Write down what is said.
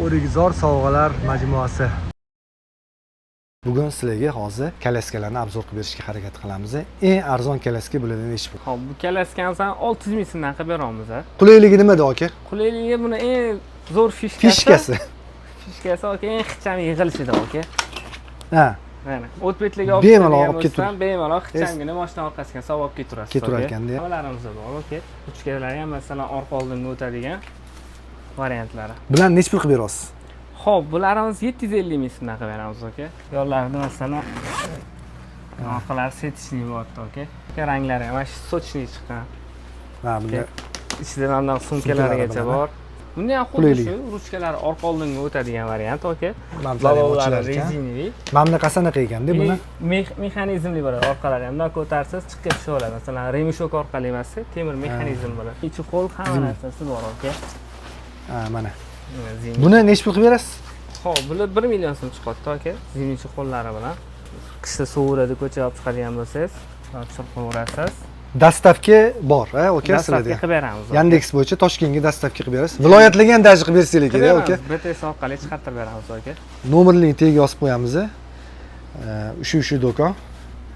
O'rikzor sovg'alar majmuasi. Bugun sizlarga hozir kolyaskalarni obzor qilib berishga harakat qilamiz. Eng arzon kolyaska bo'ladigan ish bu. Xo'p, bu kolyaskani 600 ming so'mdan qilib beramiz. Qulayligi nimada aka? Qulayligi buni eng zo'r Fishkasi. Fishkasi aka eng ixcham yig'ilishida aka. Ha. Mana o'tbetlarga olib bemalol olib ketib, bemalol ixchamgina mashina orqasiga solib olib keturasiz. Keturar ekanda. Nimalarimiz bor aka? Ruchkalar ham masalan orqa oldinga o'tadigan variantlari. Bularni necha pul qilib berasiz? Xo'p, bularimiz 750 ming so'mdan qilib beramiz aka. Yo'llarida masalan orqalari setishli bo'lyapti aka. Ranglari ham mana shu sochli chiqqan. Ha, bunga ichida mandan sumkalarigacha bor. Bunda ham xuddi shu ruchkalari orqa oldinga o'tadigan variant aka. Lavozlari rezinoviy. Mana bunaqa qanaqa ekanda buni? Mexanizmli bo'ladi. Orqalari ham bundan ko'tarsiz chiqib tushaveradi. Masalan, remishok orqali emas, temir mexanizm bo'ladi. Ichi qo'l hamma narsasi bor aka. Ha, mana. Buni necha pul qilib berasiz? Xo'p, bular 1 million so'm chiqadi aka. Zimnichi qo'llari bilan. Qishda sovuradi, ko'chaga olib chiqadigan bo'lsangiz, tushirib qo'yasiz. Dastavka bor, ha, aka, sizlarda. Dastavka qilib beramiz. Yandex bo'yicha Toshkentga dastavka qilib berasiz. Viloyatlarga ham daj qilib bersanglar kerak, aka. BTS orqali chiqartirib beramiz aka. Nomerni tagiga yozib qo'yamiz. Shu do'kon.